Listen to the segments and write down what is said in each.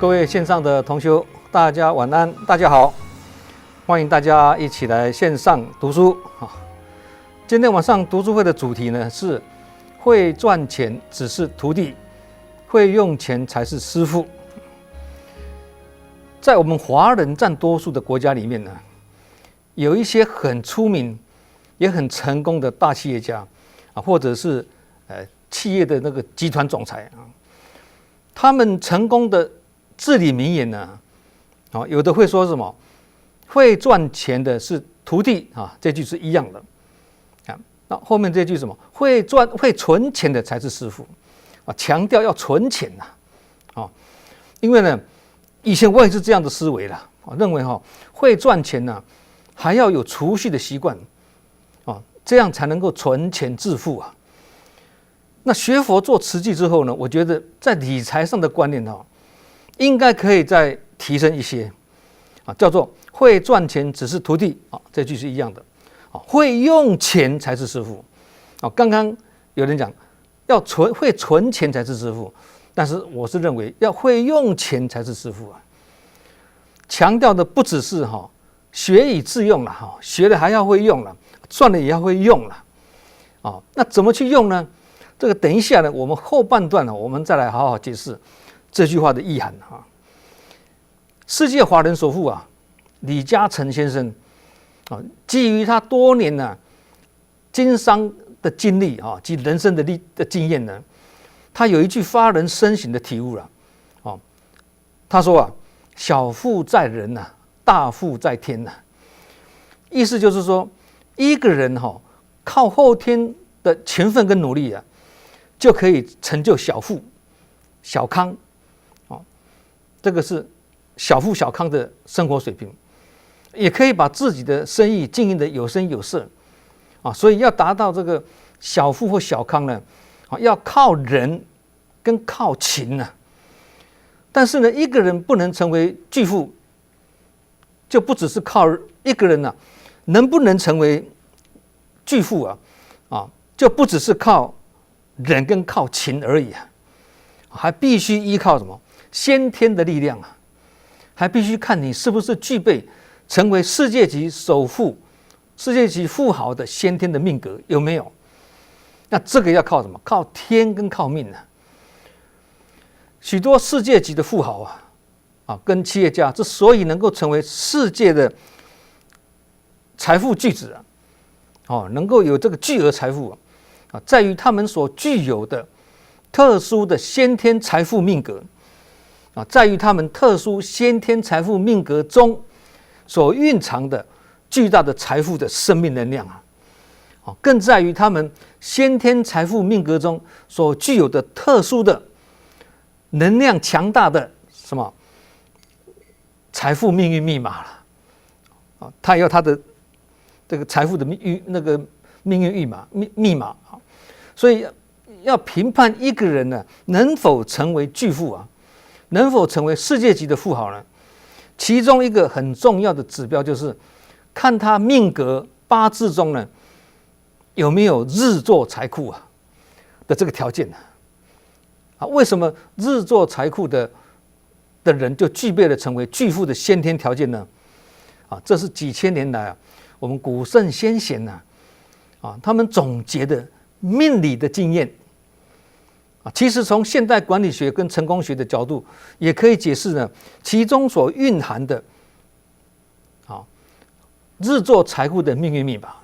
各位线上的同学，大家晚安，大家好，欢迎大家一起来线上读书啊。今天晚上读书会的主题呢是会赚钱只是徒弟，会用钱才是师傅。在我们华人占多数的国家里面呢，有一些很出名也很成功的大企业家啊，或者是企业的那个集团总裁啊，他们成功的至理名言呢，啊，有的会说什么会赚钱的是徒弟啊，这句是一样的啊。那后面这句什么会存钱的才是师傅啊，强调要存钱呐啊，因为呢，以前我也是这样的思维啦，认为会赚钱呢，还要有储蓄的习惯啊，这样才能够存钱致富啊。那学佛做慈济之后呢，我觉得在理财上的观念应该可以再提升一些啊，叫做会赚钱只是徒弟啊，这句是一样的啊，会用钱才是师傅啊。刚刚有人讲会存钱才是师傅，但是我是认为要会用钱才是师傅啊。强调的不只是学以致用了学了还要会用了，赚了也要会用了啊。那怎么去用呢？这个等一下呢，我们后半段我们再来好好解释这句话的意涵啊。世界华人首富李嘉诚先生啊，基于他多年经商的经历及人生的经验呢，他有一句发人深省的体悟了啊。他说小富在人大富在天意思就是说，一个人靠后天的勤奋跟努力就可以成就小富小康这个是小富小康的生活水平，也可以把自己的生意经营得有声有色所以要达到这个小富或小康呢，要靠人跟靠勤但是呢，一个人不能成为巨富，就不只是靠一个人能不能成为巨富就不只是靠人跟靠勤而已还必须依靠什么先天的力量还必须看你是不是具备成为世界级首富、世界级富豪的先天的命格有没有？那这个要靠什么？靠天跟靠命许多世界级的富豪跟企业家之所以能够成为世界的财富巨子能够有这个巨额财富在于他们所具有的特殊的先天财富命格在于他们特殊先天财富命格中所蕴藏的巨大的财富的生命能量更在于他们先天财富命格中所具有的特殊的能量强大的什么财富命运密码了他有他的这个财富的那个命运密码所以要评判一个人能否成为巨富能否成为世界级的富豪呢？其中一个很重要的指标就是看他命格八字中呢有没有日坐财库的这个条件为什么日坐财库的人就具备了成为巨富的先天条件呢？这是几千年来我们古圣先贤他们总结的命理的经验其实从现代管理学跟成功学的角度也可以解释呢其中所蕴含的日坐财库的命运密码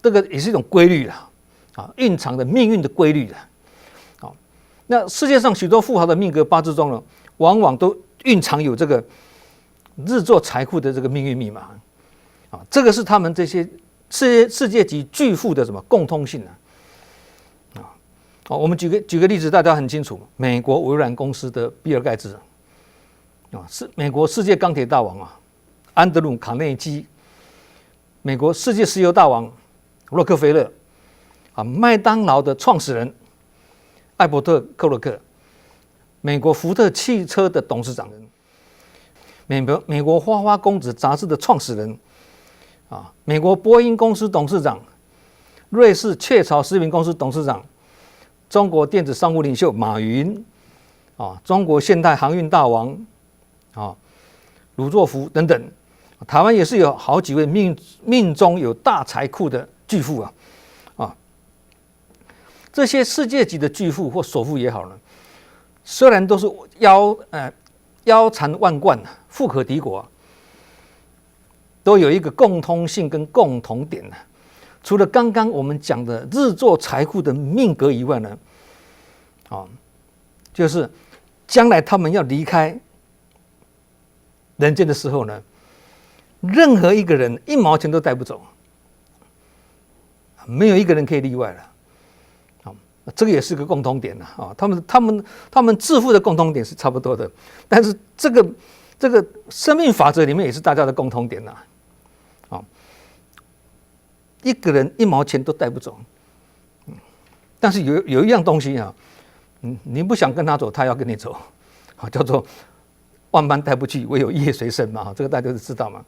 这个也是一种规律蕴藏的命运的规律那世界上许多富豪的命格八字中呢，往往都蕴藏有这个日坐财库的这个命运密码这个是他们这些世界级巨富的什么共通性我们举个例子，大家很清楚，美国微软公司的比尔盖茨是美国世界钢铁大王安德鲁卡内基，美国世界石油大王洛克菲勒麦当劳的创始人艾伯特克洛克，美国福特汽车的董事长美国花花公子杂志的创始人美国波音公司董事长，瑞士雀巢食品公司董事长，中国电子商务领袖马云，中国现代航运大王鲁作孚等等，台湾也是有好几位命中有大财库的巨富这些世界级的巨富或首富也好呢，虽然都是腰缠万贯富可敌国都有一个共通性跟共同点除了刚刚我们讲的日作财库的命格以外呢，就是将来他们要离开人间的时候呢，任何一个人1毛钱都带不走，没有一个人可以例外了。这个也是个共同点他们致富的共同点是差不多的，但是这个生命法则里面也是大家的共同点一个人1毛钱都带不走，但是有一样东西你不想跟他走，他要跟你走，叫做万般带不去，唯有业随身嘛，这个大家都知道嘛。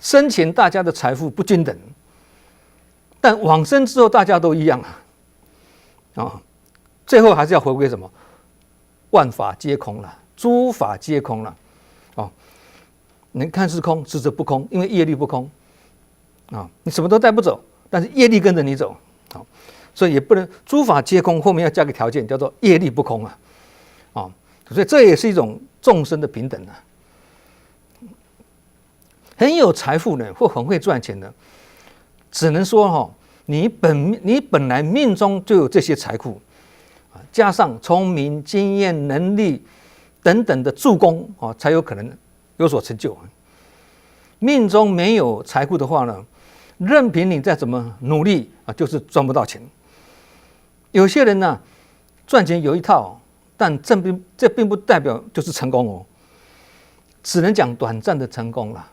生前大家的财富不均等，但往生之后大家都一样最后还是要回归什么？万法皆空了，诸法皆空了你看是空，实则不空，因为业力不空你什么都带不走，但是业力跟着你走所以也不能诸法皆空，后面要加个条件，叫做业力不空所以这也是一种众生的平等很有财富呢，或很会赚钱的，只能说你本来命中就有这些财库加上聪明、经验、能力等等的助攻才有可能有所成就。命中没有财库的话呢，任凭你再怎么努力就是赚不到钱。有些人呢，赚钱有一套，但这并不代表就是成功只能讲短暂的成功了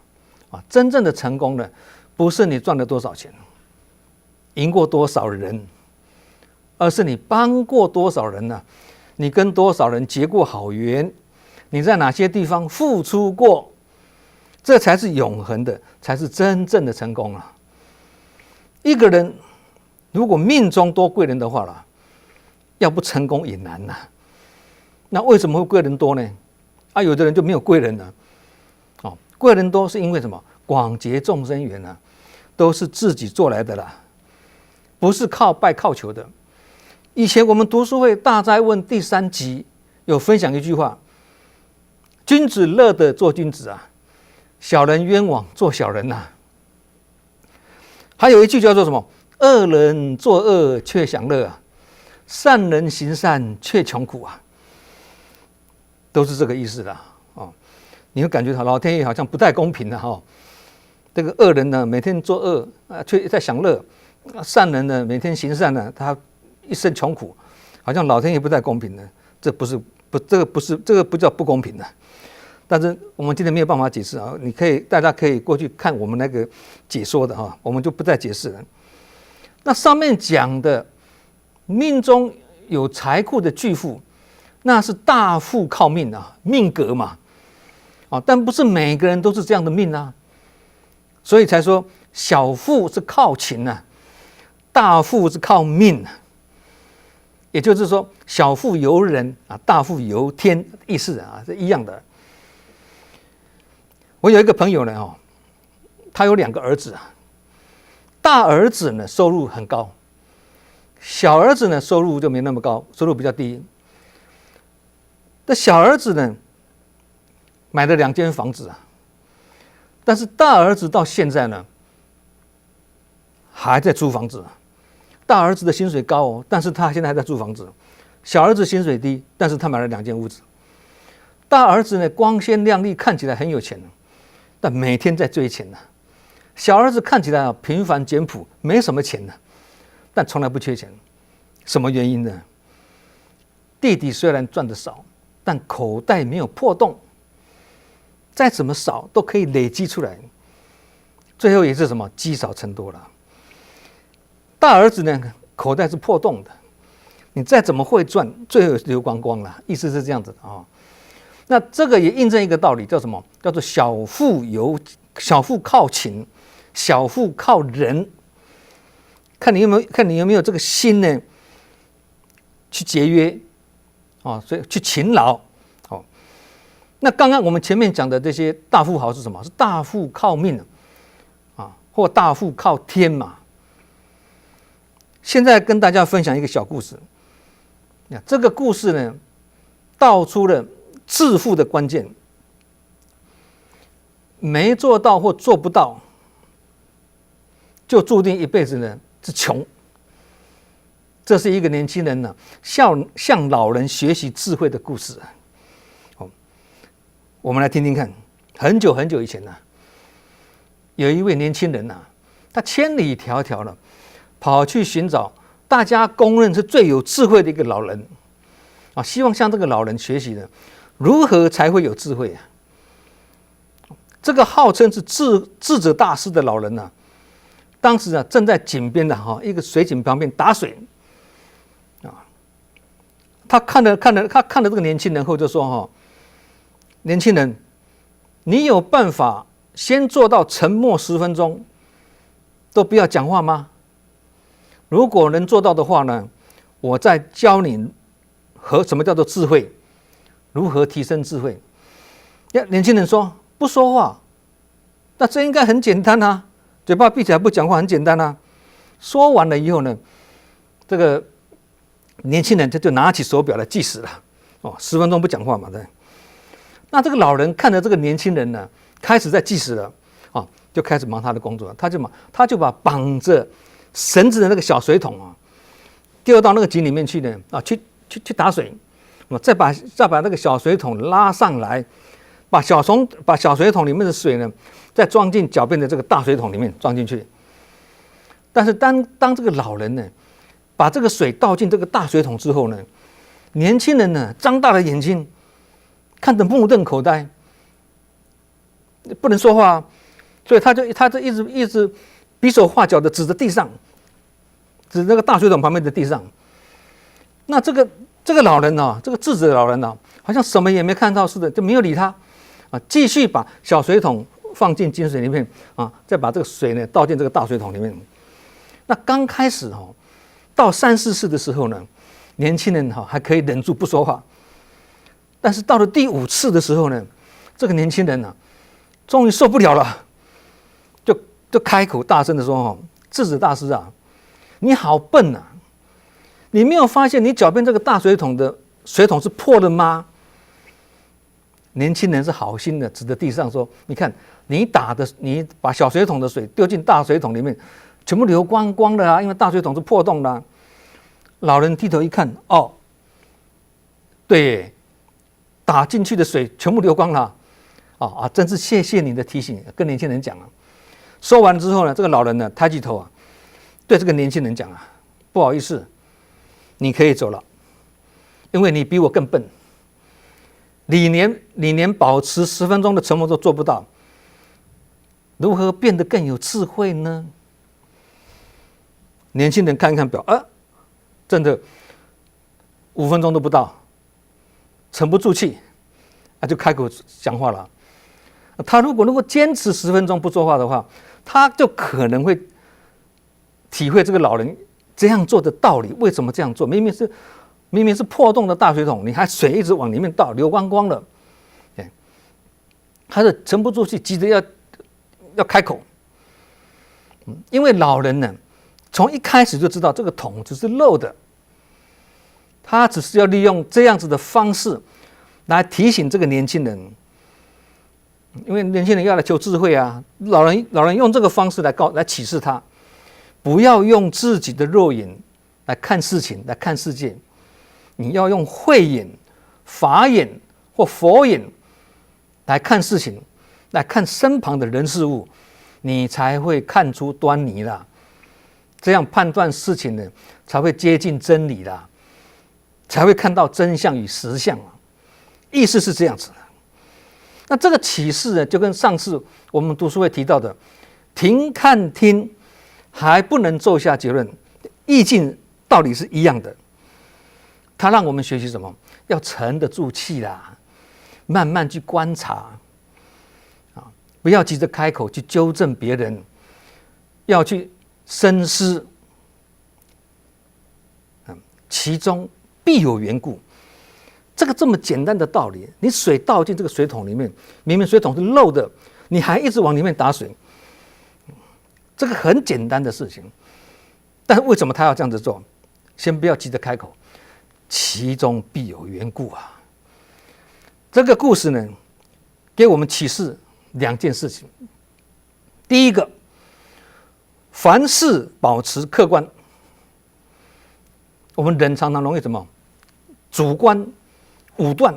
真正的成功呢，不是你赚了多少钱，赢过多少人，而是你帮过多少人你跟多少人结过好缘，你在哪些地方付出过，这才是永恒的，才是真正的成功一个人如果命中多贵人的话要不成功也难那为什么会贵人多呢？有的人就没有贵人了贵人多是因为什么？广结众生缘都是自己做来的不是靠拜靠求的。以前我们读书会大哉问第3集有分享一句话：君子乐得做君子小人冤枉做小人还有一句叫做什么？恶人作恶却享乐善人行善却穷苦都是这个意思你会感觉老天爷好像不太公平这个恶人呢，每天作恶却在享乐；善人呢，每天行善他一生穷苦，好像老天爷不太公平这个不叫不公平但是我们今天没有办法解释大家可以过去看我们那个解说的我们就不再解释了。那上面讲的命中有财库的巨富，那是大富靠命命格嘛但不是每个人都是这样的命所以才说小富是靠勤大富是靠命也就是说小富由人大富由天，意思是一样的。我有一个朋友呢他有2个儿子大儿子呢收入很高，小儿子呢收入就没那么高，收入比较低。这小儿子呢买了2间房子但是大儿子到现在呢还在租房子。大儿子的薪水高但是他现在还在租房子。小儿子薪水低，但是他买了2间屋子。大儿子呢光鲜亮丽，看起来很有钱但每天在追钱小儿子看起来平凡简朴，没什么钱但从来不缺钱。什么原因呢？弟弟虽然赚得少，但口袋没有破洞，再怎么少都可以累积出来，最后也是什么？积少成多了。大儿子呢，口袋是破洞的，你再怎么会赚，最后流光光了，意思是这样子那这个也印证一个道理，叫什么？叫做小富靠勤，小富靠人。看你有没有这个心呢？去节约所以去勤劳。那刚刚我们前面讲的这些大富豪是什么？是大富靠命或大富靠天嘛。现在跟大家分享一个小故事。这个故事呢，道出了致富的关键。没做到或做不到，就注定一辈子呢是穷。这是一个年轻人呢向老人学习智慧的故事。我们来听听看。很久很久以前有一位年轻人他千里迢迢了跑去寻找大家公认是最有智慧的一个老人希望向这个老人学习如何才会有智慧这个号称是智者大师的老人当时正在井边的一个水井旁边打水他看了这个年轻人后就说年轻人，你有办法先做到沉默10分钟都不要讲话吗？如果能做到的话呢，我再教你什么叫做智慧，如何提升智慧。年轻人说不说话，那这应该很简单啊，嘴巴闭起来不讲话很简单啊。说完了以后呢，这个年轻人就拿起手表来计时了，10分钟不讲话嘛，对。那这个老人看着这个年轻人呢，开始在计时了就开始忙他的工作，他就把绑着绳子的那个小水桶丢到那个井里面去呢去打水，再把那个小水桶拉上来，把小水桶里面的水呢再装进脚边的这个大水桶里面装进去。但是当这个老人呢把这个水倒进这个大水桶之后呢，年轻人呢张大了眼睛，看得目瞪口呆，不能说话所以他就一直比手画脚的指着地上，指那个大水桶旁边的地上。那这个老人这个智者的老人好像什么也没看到似的，就没有理他继续把小水桶放进井水里面再把这个水呢倒进这个大水桶里面。那刚开始到3、4次的时候呢，年轻人还可以忍住不说话。但是到了第5次的时候呢，这个年轻人终于受不了了，就开口大声的说智者大师你好笨你没有发现你脚边这个大水桶的水桶是破的吗？年轻人是好心的指着地上说，你看你把小水桶的水丢进大水桶里面，全部流光光的因为大水桶是破洞的老人低头一看，对耶，打进去的水全部流光了真是谢谢你的提醒，跟年轻人讲说完之后呢，这个老人呢抬起头对这个年轻人讲不好意思，你可以走了，因为你比我更笨，你连保持10分钟的沉默都做不到，如何变得更有智慧呢？年轻人看一看表真的5分钟都不到，沉不住气就开口讲话了。他如果坚持10分钟不说话的话，他就可能会体会这个老人这样做的道理。为什么这样做？明明是破洞的大水桶，你还水一直往里面倒，流光光了。他是沉不住气，急着要开口。因为老人呢，从一开始就知道这个桶只是漏的，他只是要利用这样子的方式来提醒这个年轻人。因为年轻人要来求智慧老人用这个方式来启示他，不要用自己的肉眼来看事情，来看世界，你要用慧眼、法眼或佛眼来看事情，来看身旁的人事物，你才会看出端倪啦。这样判断事情呢，才会接近真理啦，才会看到真相与实相意思是这样子的。那这个启示呢，就跟上次我们读书会提到的停看听还不能奏下结论，意境道理是一样的。它让我们学习什么？要沉得住气啦，慢慢去观察不要急着开口去纠正别人，要去深思其中必有缘故。这个这么简单的道理，你水倒进这个水桶里面，明明水桶是漏的，你还一直往里面打水，这个很简单的事情。但是为什么他要这样子做？先不要急着开口，其中必有缘故啊。这个故事呢，给我们启示2件事情。第一个，凡事保持客观。我们人常常容易什么？主观、武断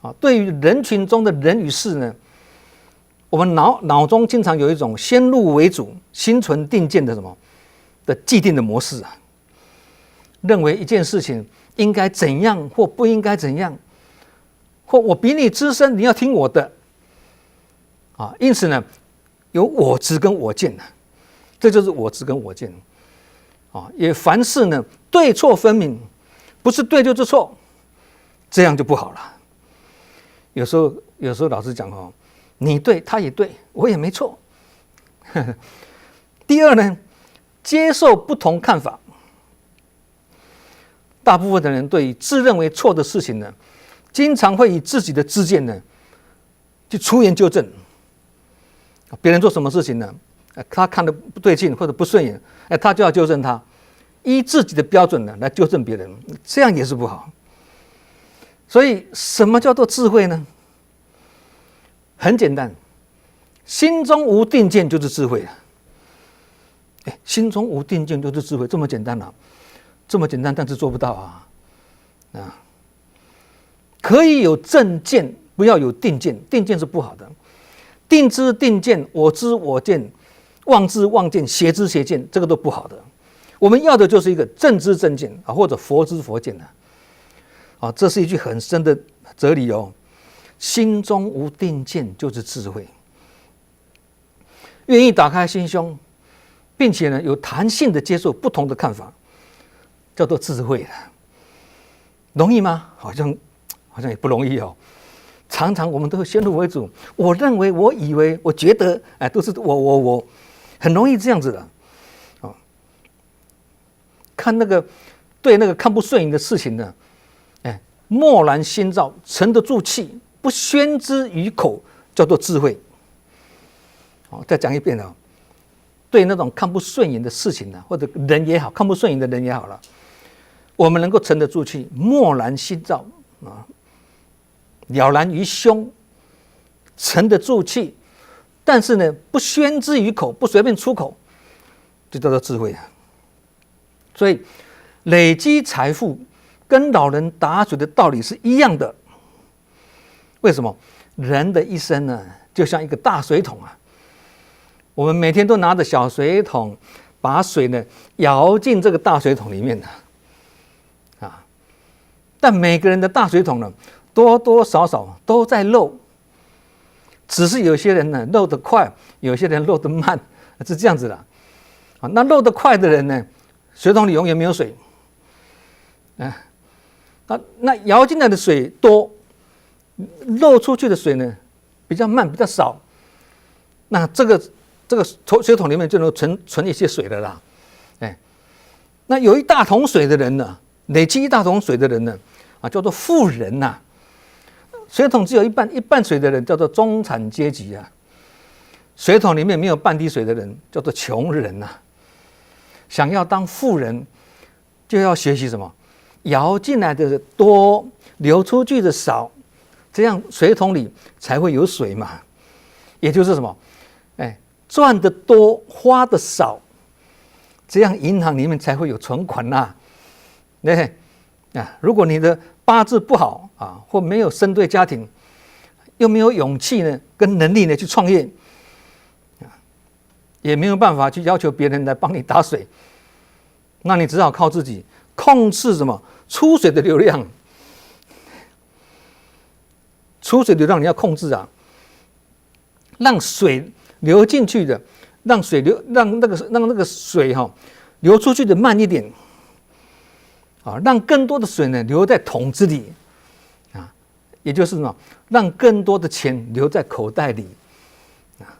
啊。对于人群中的人与事呢，我们脑中经常有一种先入为主、心存定见的什么的既定的模式啊，认为一件事情应该怎样或不应该怎样，或我比你资深，你要听我的啊。因此呢，有我执跟我见啊，这就是我执跟我见啊。也凡事呢，对错分明，不是对就是错，这样就不好了。有时候老师讲哦，你对他也对，我也没错。第二呢，接受不同看法。大部分的人对于自认为错的事情呢，经常会以自己的知见呢，去出言纠正。别人做什么事情呢，他看得不对劲或者不顺眼，他就要纠正他，依自己的标准呢来纠正别人，这样也是不好。所以，什么叫做智慧呢？很简单，心中无定见就是智慧了。心中无定见就是智慧，这么简单啊，这么简单，但是做不到啊。可以有正见，不要有定见，定见是不好的。定知定见，我知我见，妄知妄见，邪知邪见，这个都不好的。我们要的就是一个正知正见啊，或者佛知佛见啊。这是一句很深的哲理哦。心中无定见就是智慧，愿意打开心胸，并且呢有弹性的接受不同的看法，叫做智慧了。容易吗？好像也不容易哦。常常我们都会先入为主，我认为、我以为、我觉得，都是我，很容易这样子的。看对那个看不顺眼的事情呢，默然心照，沉得住气，不宣之于口，叫做智慧。再讲一遍啊，对那种看不顺眼的事情呢，或者人也好，看不顺眼的人也好了，我们能够沉得住气，默然心照啊，了然于胸，沉得住气，但是呢，不宣之于口，不随便出口，就叫做智慧啊。所以，累积财富跟老人打水的道理是一样的。为什么？人的一生呢，就像一个大水桶啊。我们每天都拿着小水桶，把水呢舀进这个大水桶里面的啊。但每个人的大水桶呢，多多少少都在漏，只是有些人呢漏得快，有些人漏得慢，是这样子的啊。那漏得快的人呢，水桶里永远没有水，那舀进来的水多，漏出去的水呢比较慢，比较少，那这个水桶里面就能存一些水的啦。那有一大桶水的人呢，累积一大桶水的人呢，叫做富人呐。水桶只有一半水的人叫做中产阶级啊。水桶里面没有半滴水的人叫做穷人呐。想要当富人，就要学习什么？舀进来的多，流出去的少，这样水桶里才会有水嘛。也就是什么？赚的多，花的少，这样银行里面才会有存款呐。如果你的八字不好啊，或没有生对家庭，又没有勇气呢，跟能力呢去创业，也没有办法去要求别人来帮你打水，那你只好靠自己控制什么出水的流量。出水流量你要控制啊，让水流进去的，让那个水流出去的慢一点啊，让更多的水呢留在桶子里啊，也就是什么，让更多的钱留在口袋里啊，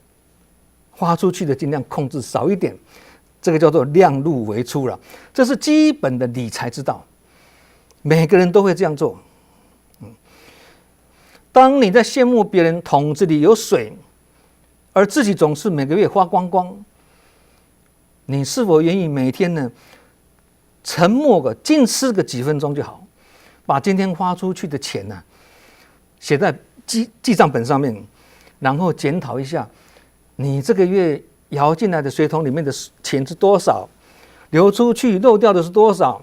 花出去的尽量控制少一点，这个叫做量入为出了，这是基本的理财之道，每个人都会这样做当你在羡慕别人桶子里有水，而自己总是每个月花光光，你是否愿意每天呢沉默个静思个几分钟就好，把今天花出去的钱呢写在记账本上面，然后检讨一下你这个月舀进来的水桶里面的钱是多少，流出去漏掉的是多少，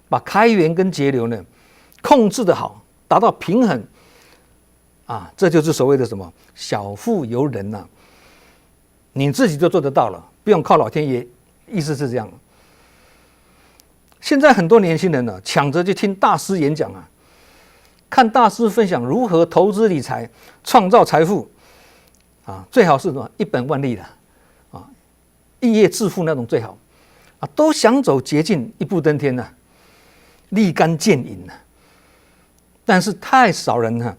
把开源跟节流呢控制得好，达到平衡这就是所谓的什么小富由人呐，你自己就做得到了，不用靠老天爷，意思是这样。现在很多年轻人呢抢着去听大师演讲看大师分享如何投资理财创造财富最好是什么一本万利的一夜致富那种最好都想走捷径一步登天了，立竿见影了。但是太少人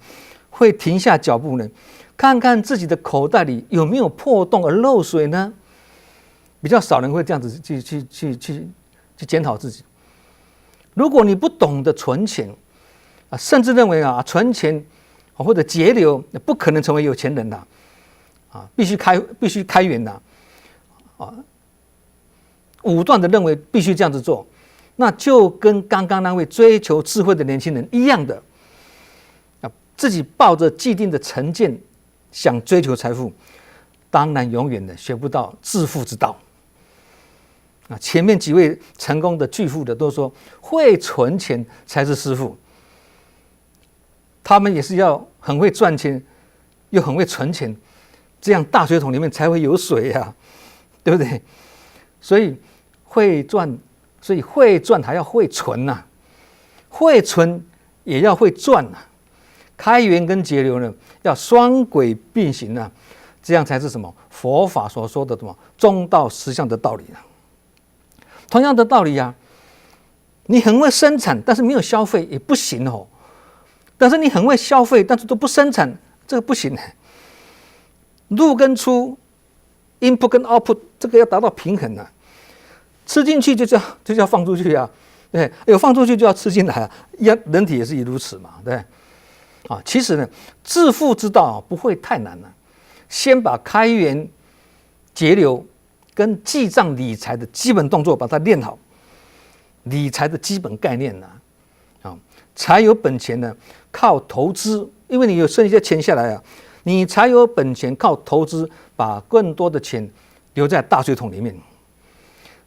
会停下脚步呢，看看自己的口袋里有没有破洞而漏水呢？比较少人会这样子去检讨自己。如果你不懂得存钱甚至认为存钱或者节流不可能成为有钱人的必须开源的武断的认为必须这样子做，那就跟刚刚那位追求智慧的年轻人一样的自己抱着既定的成见想追求财富，当然永远的学不到致富之道前面几位成功的巨富的都说会存钱才是师傅，他们也是要很会赚钱又很会存钱，这样大水桶里面才会有水对不对？所以会赚还要会存会存也要会赚开源跟节流呢要双轨并行这样才是什么佛法所说的什么中道实相的道理同样的道理你很会生产但是没有消费也不行但是你很会消费但是都不生产，这个不行入跟出 input 跟 output 这个要达到平衡吃进去就叫放出去对，有放出去就要吃进来人体也是如此嘛，对。其实呢，致富之道不会太难先把开源节流跟记账理财的基本动作把它练好，理财的基本概念才有本钱呢靠投资，因为你有剩一些钱下来你才有本钱靠投资把更多的钱留在大水桶里面。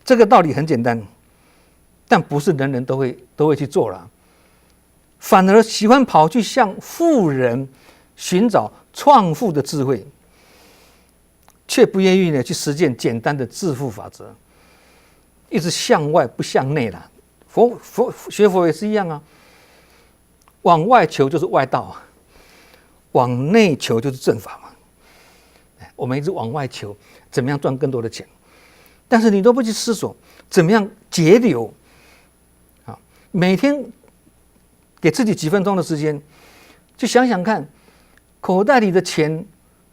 这个道理很简单，但不是人人都会去做了，反而喜欢跑去向富人寻找创富的智慧，却不愿意呢去实践简单的致富法则，一直向外不向内了。学佛也是一样往外求就是外道往内求就是正法嘛。我们一直往外求怎么样赚更多的钱，但是你都不去思索怎么样节流每天给自己几分钟的时间，就想想看口袋里的钱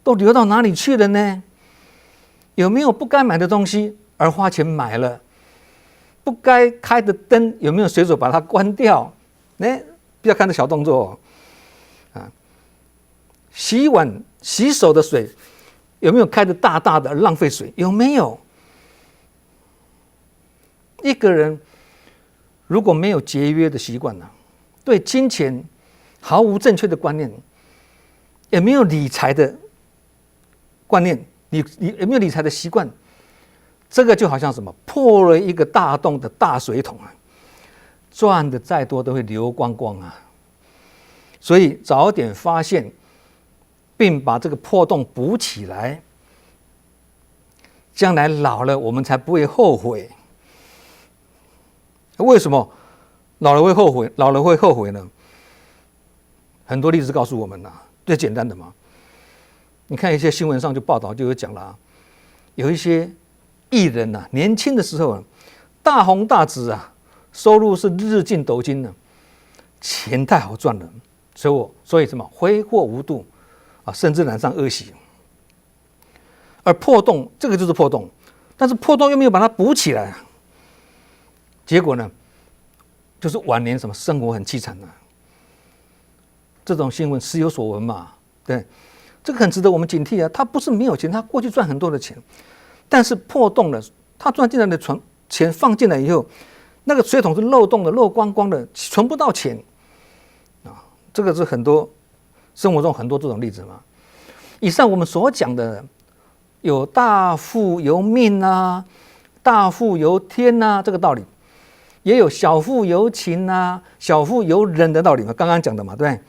都流到哪里去了呢？有没有不该买的东西而花钱买了？不该开的灯有没有随手把它关掉？不要看这小动作洗碗洗手的水有没有开的大大的浪费水？有没有？一个人如果没有节约的习惯对金钱毫无正确的观念，也没有理财的观念，你有没有理财的习惯？这个就好像什么破了一个大洞的大水桶赚的再多都会流光光所以早点发现并把这个破洞补起来，将来老了我们才不会后悔。为什么老了会后悔？老了会后悔呢？很多例子告诉我们最简单的嘛。你看一些新闻上就报道就有讲了有一些艺人年轻的时候大红大紫收入是日进斗金钱太好赚了，所以什么挥霍无度甚至染上恶习。而破洞这个就是破洞，但是破洞又没有把它补起来结果呢就是晚年什么生活很凄惨这种新闻时有所闻嘛，对，这个很值得我们警惕啊。他不是没有钱，他过去赚很多的钱，但是破洞了，他赚进来的钱放进来以后，那个水桶是漏洞的，漏光光的，存不到钱啊。这个是很多生活中很多这种例子嘛。以上我们所讲的有大富由命啊，大富由天啊，这个道理。也有小富由勤啊，小富由人的道理嘛，刚刚讲的嘛，对不对？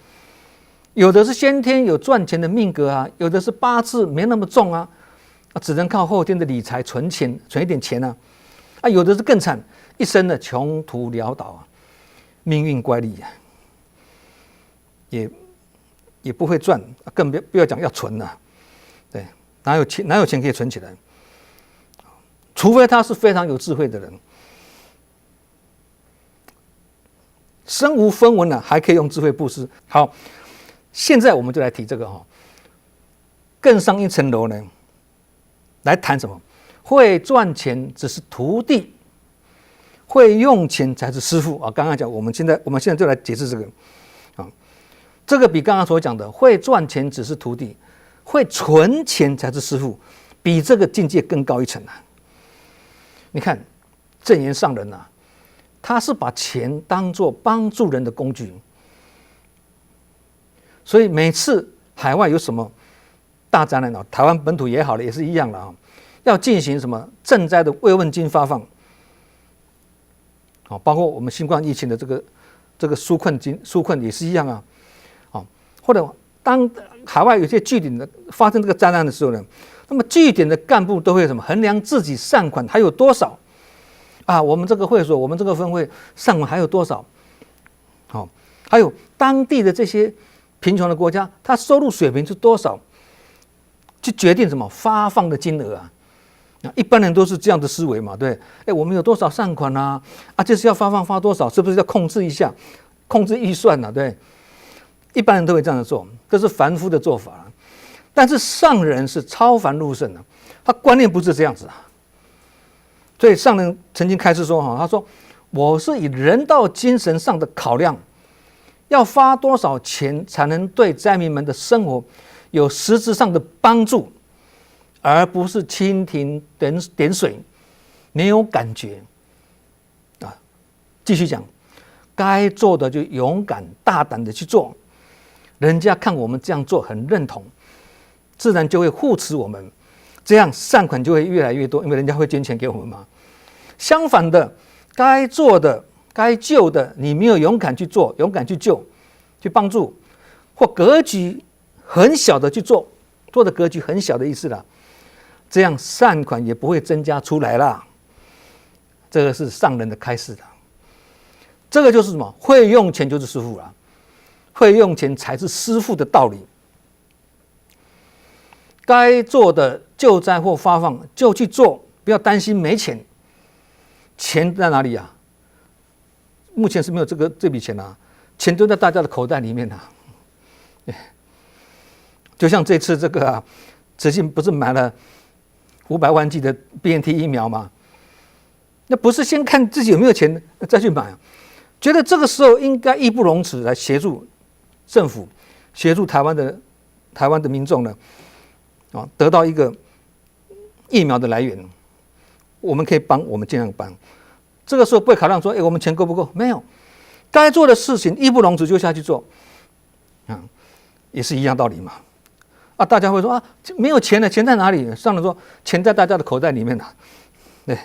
有的是先天有赚钱的命格啊，有的是八字没那么重啊，只能靠后天的理财存钱，存一点钱啊。有的是更惨，一生的穷途潦倒啊，命运乖戾啊，也不会赚，更不要讲要存了，对，哪有钱可以存起来？除非他是非常有智慧的人。身无分文了，还可以用智慧布施。好，现在我们就来提这个更上一层楼呢，来谈什么？会赚钱只是徒弟，会用钱才是师傅啊。刚刚讲，我们现在就来解释这个啊。这个比刚刚所讲的会赚钱只是徒弟，会存钱才是师傅，比这个境界更高一层啊。你看正言上人啊。他是把钱当作帮助人的工具，所以每次海外有什么大灾难台湾本土也好了，也是一样了要进行什么赈灾的慰问金发放，包括我们新冠疫情的这个纾困也是一样啊，或者当海外有些据点的发生这个灾难的时候呢，那么据点的干部都会什么衡量自己善款还有多少。我们这个会所，我们这个分会善款还有多少？还有当地的这些贫穷的国家，它收入水平是多少，去决定什么发放的金额啊？一般人都是这样的思维嘛，对？我们有多少善款啊？就是要发多少，是不是要控制一下，控制预算啊？对，一般人都会这样做，这是凡夫的做法。但是上人是超凡入圣的，他观念不是这样子啊。所以上人曾经开示说他说我是以人道精神上的考量，要花多少钱才能对灾民们的生活有实质上的帮助，而不是蜻蜓点水，没有感觉继续讲，该做的就勇敢大胆的去做，人家看我们这样做很认同，自然就会护持我们，这样善款就会越来越多，因为人家会捐钱给我们嘛。相反的，该做的、该救的，你没有勇敢去做，勇敢去救、去帮助，或格局很小的去做，做的格局很小的意思啦，这样善款也不会增加出来啦。这个是上人的开示的，这个就是什么？会用钱就是师傅啦，会用钱才是师傅的道理。该做的救灾或发放就去做，不要担心没钱。钱在哪里啊？目前是没有这笔钱啊，钱都在大家的口袋里面啊。就像这次慈济不是买了500万剂的 BNT 疫苗吗？那不是先看自己有没有钱再去买，觉得这个时候应该义不容辞来协助政府，协助台湾的民众呢，得到一个疫苗的来源。我们可以帮，我们尽量帮。这个时候不会考量说，我们钱够不够？没有，该做的事情义不容辞就下去做，也是一样道理嘛。大家会说没有钱了，钱在哪里？上人说，钱在大家的口袋里面了。对，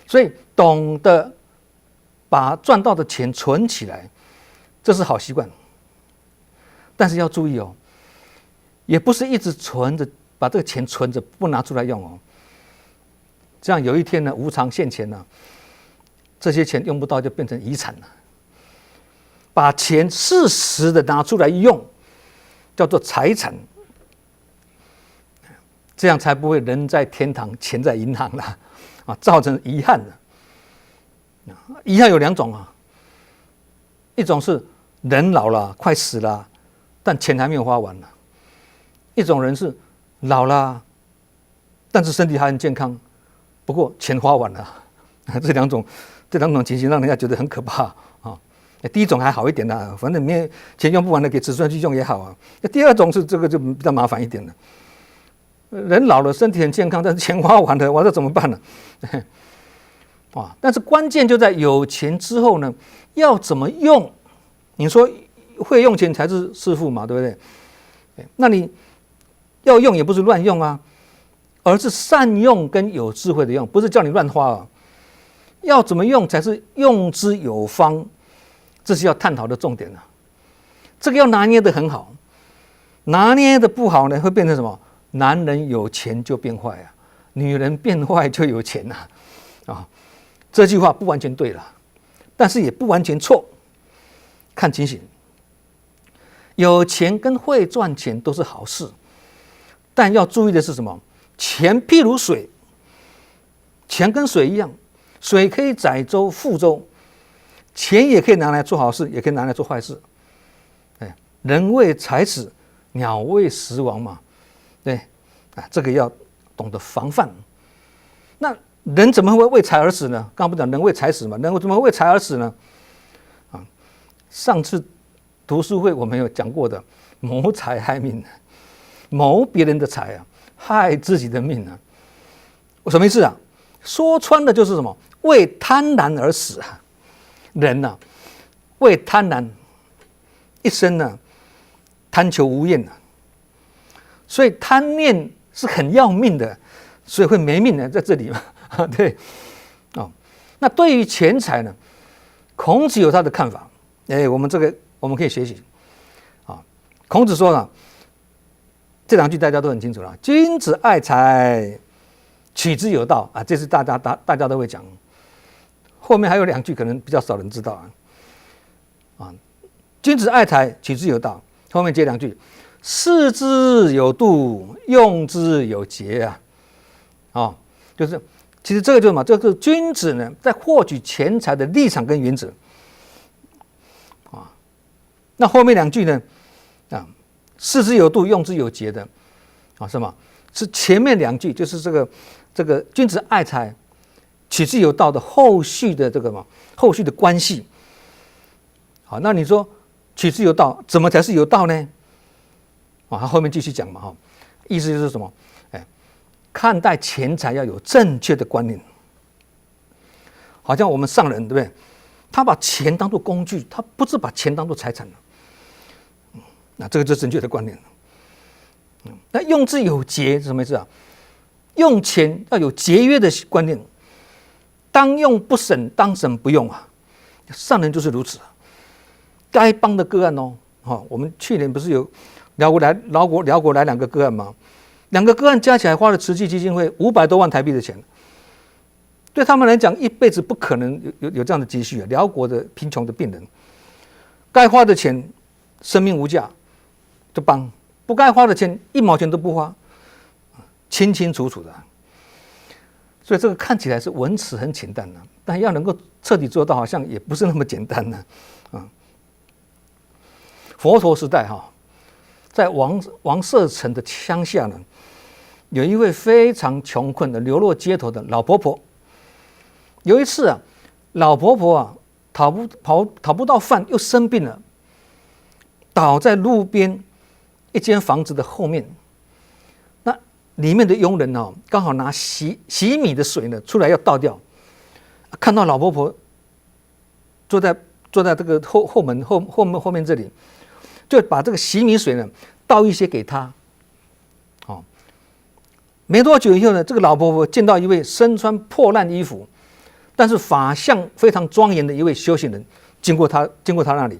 所以懂得把赚到的钱存起来，这是好习惯。但是要注意也不是一直存着，把这个钱存着不拿出来用这样有一天呢，无常现前呢，这些钱用不到就变成遗产了。把钱适时的拿出来用，叫做财产，这样才不会人在天堂，钱在银行了造成遗憾的。遗憾有2种一种是人老了，快死了，但钱还没有花完呢；一种人是老了，但是身体还很健康。不过钱花完了，这两种情形让人家觉得很可怕第一种还好一点啦，反正没有钱用不完的，给子孙去用也好啊。那第二种是这个就比较麻烦一点了。人老了，身体很健康，但是钱花完了，我这怎么办呢？但是关键就在有钱之后呢，要怎么用？你说会用钱才是致富嘛，对不对？那你要用也不是乱用啊，而是善用跟有智慧的用，不是叫你乱花啊。要怎么用才是用之有方，这是要探讨的重点啊。这个要拿捏得很好，拿捏的不好呢，会变成什么？男人有钱就变坏啊，女人变坏就有钱啊。这句话不完全对了，但是也不完全错，看情形。有钱跟会赚钱都是好事，但要注意的是什么？钱譬如水，钱跟水一样，水可以载舟覆舟，钱也可以拿来做好事，也可以拿来做坏事。人为财死，鸟为食亡嘛。对，这个要懂得防范。那人怎么会为财而死呢？刚刚不讲人为财死嘛？人怎么会为财而死呢？上次读书会我们有讲过的，谋财害命，谋别人的财啊，害自己的命啊。什么意思啊？说穿了就是什么？为贪婪而死啊！人呐，为贪婪，一生呢，贪求无厌啊。所以贪念是很要命的，所以会没命的在这里嘛。对，那对于钱财呢，孔子有他的看法。我们这个我们可以学习啊。孔子说了，这两句大家都很清楚了：君子爱财，取之有道啊。这是大家都会讲。后面还有两句可能比较少人知道啊。君子爱财，取之有道。后面接两句：视之有度，用之有节啊。就是其实这个就是什么？这个君子呢，在获取钱财的立场跟原则啊。那后面两句呢？视之有度，用之有节的什么？是前面两句，就是这个君子爱财，取之有道的后续的这个后续的关系。好，那你说取之有道，怎么才是有道呢？他后面继续讲嘛，意思就是什么？看待钱财要有正确的观念。好像我们上人对不对？他把钱当作工具，他不是把钱当作财产了。那这个就是正确的观念。那用之有节是什么意思啊？用钱要有节约的观念，当用不省，当省不用啊。上人就是如此。该帮的个案我们去年不是有辽国来两个个案吗？两个个案加起来花了慈济基金会500多万台币的钱，对他们来讲一辈子不可能有这样的积蓄啊！辽国的贫穷的病人，该花的钱生命无价就帮，不该花的钱1毛钱都不花，清清楚楚的。所以这个看起来是文辞很简单但要能够彻底做到，好像也不是那么简单佛陀时代在王舍城的乡下呢，有一位非常穷困的流落街头的老婆婆。有一次老婆婆讨不到饭，又生病了，倒在路边一间房子的后面。那里面的佣人刚好拿洗米的水呢出来要倒掉，看到老婆婆坐在这个后面这里，就把这个洗米水呢倒一些给他。没多久以后呢，这个老婆婆见到一位身穿破烂衣服，但是法相非常庄严的一位修行人经过他那里。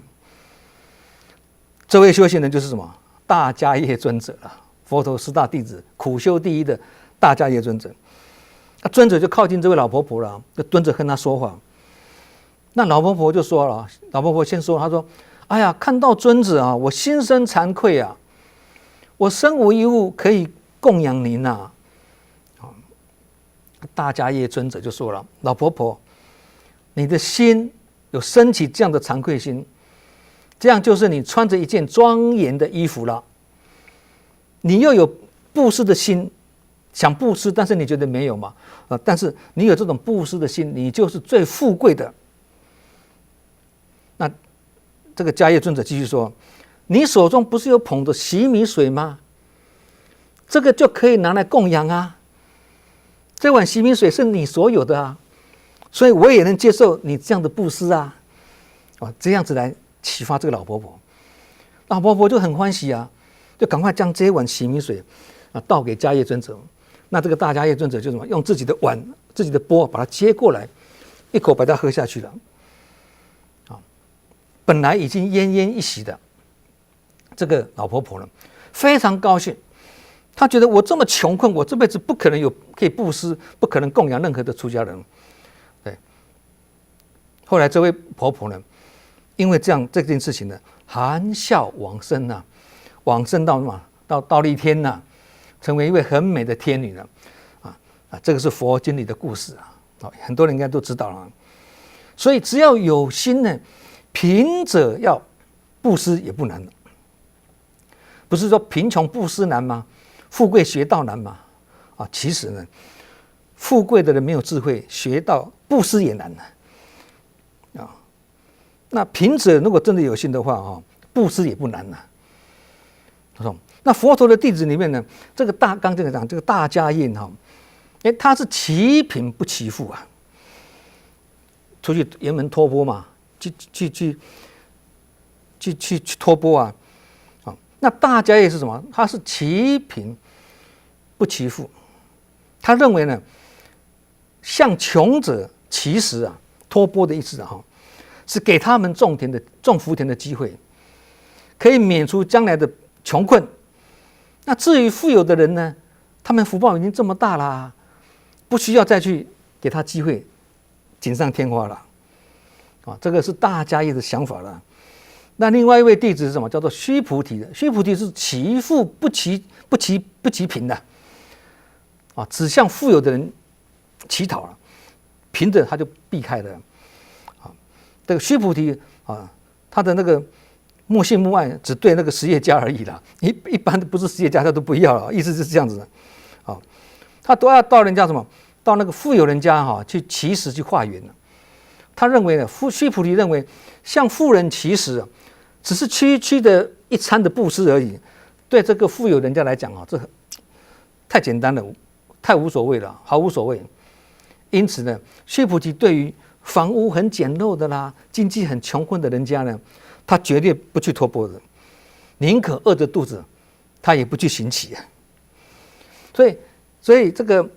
这位修行人就是什么？大迦叶尊者了，佛陀10大弟子苦修第一的大迦叶尊者。尊者就靠近这位老婆婆了，就蹲着跟她说话。那老婆婆就说了，老婆婆先说，她说：“哎呀，看到尊者我心生惭愧我身无一物可以供养您大迦叶尊者就说了：“老婆婆，你的心有升起这样的惭愧心，这样就是你穿着一件庄严的衣服了。你又有布施的心，想布施，但是你觉得没有嘛？但是你有这种布施的心，你就是最富贵的。那这个迦叶尊者继续说：“你手中不是有捧着洗米水吗？这个就可以拿来供养啊。这碗洗米水是你所有的啊，所以我也能接受你这样的布施啊。”这样子来启发这个老婆婆，老婆婆就很欢喜啊，就赶快将这一碗洗米水倒给迦叶尊者。那这个大迦叶尊者就什么，用自己的碗、自己的钵把它接过来，一口把它喝下去了。本来已经奄奄一息的这个老婆婆呢，非常高兴。她觉得我这么穷困，我这辈子不可能有可以布施，不可能供养任何的出家人。对。后来这位婆婆呢，因为这件事情呢，含笑往生啊，往生到什么？到忉利天呐，成为一位很美的天女了。这个是佛经里的故事啊，很多人应该都知道了。所以只要有心呢，贫者要布施也不难了。不是说贫穷布施难吗？富贵学道难吗？其实呢，富贵的人没有智慧，学道布施也难了。那贫者如果真的有心的话，布施也不难了。那佛陀的弟子里面呢，这个刚这个讲这个大迦叶他是齐贫不齐富啊，出去沿门托钵嘛，去托钵啊。那大迦叶是什么？他是齐贫不齐富，他认为呢，向穷者乞食啊，托钵的意思是给他们种福田的机会，可以免除将来的穷困。那至于富有的人呢，他们福报已经这么大啦，不需要再去给他机会锦上添花了。这个是大迦叶的想法了。那另外一位弟子是什么？叫做须菩提的。须菩提是齐富不齐贫的，只向富有的人乞讨了，贫的他就避开了。这个须菩提他的那个木信木爱只对那个实业家而已啦，一般的不是实业家他都不要了，意思是这样子的。他都要到人家什么，到那个富有人家去乞食去化缘了。他认为呢，须菩提认为向富人乞食只是区区的一餐的布施而已，对这个富有人家来讲这太简单了，太无所谓了，毫无所谓。因此呢，须菩提对于房屋很简陋的啦，经济很穷困的人家呢，他绝对不去托钵的，宁可饿着肚子，他也不去行乞啊。所以这个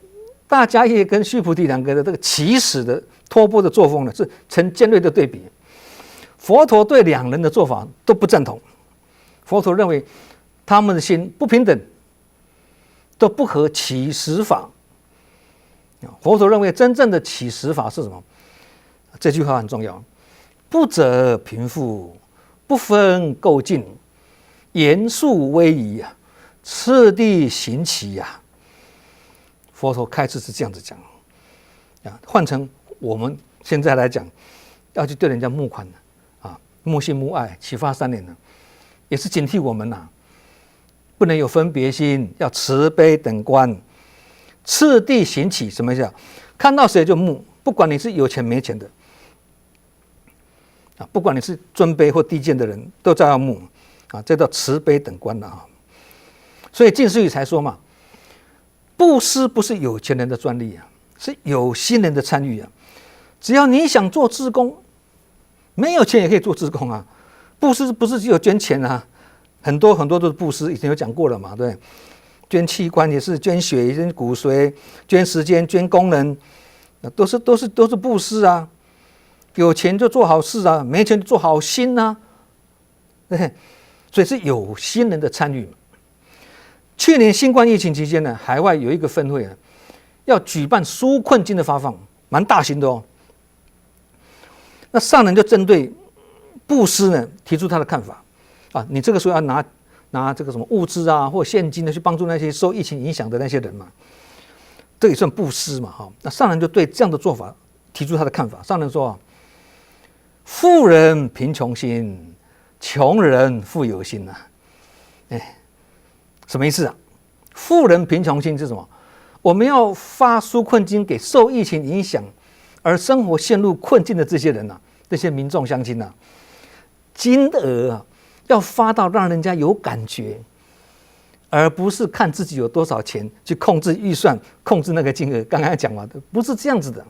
大迦叶跟须菩提两个的这个起始的托钵的作风呢，是成尖锐的对比。佛陀对两人的做法都不赞同，佛陀认为他们的心不平等，都不合起始法。佛陀认为真正的起始法是什么？这句话很重要：不择贫富，不分垢净，严肃威仪啊，次第行乞啊。佛陀开始是这样子讲换成我们现在来讲，要去对人家募款木信木爱，启发3年了，也是警惕我们不能有分别心，要慈悲等观，次第行乞。什么意思？看到谁就募，不管你是有钱没钱的不管你是尊卑或低贱的人，都照样募这叫慈悲等观所以净思语才说嘛，布施不是有钱人的专利是有心人的参与只要你想做志工，没有钱也可以做志工布施不是只有捐钱很多很多都是布施，以前有讲过了嘛，对，捐器官也是，捐血、捐骨髓、捐时间、捐功能，都是布施有钱就做好事没钱就做好心对，所以是有心人的参与。去年新冠疫情期间呢，海外有一个分会要举办纾困金的发放，蛮大型的那上人就针对布施呢提出他的看法你这个时候要拿这个什么物资或现金去帮助那些受疫情影响的那些人嘛，这也算布施嘛那上人就对这样的做法提出他的看法。上人说富人贫穷心，穷人富有心什么意思富人贫穷心是什么？我们要发纾困金给受疫情影响而生活陷入困境的这些人这些民众乡亲金额啊，要发到让人家有感觉，而不是看自己有多少钱去控制预算、控制那个金额。刚才讲嘛，不是这样子的。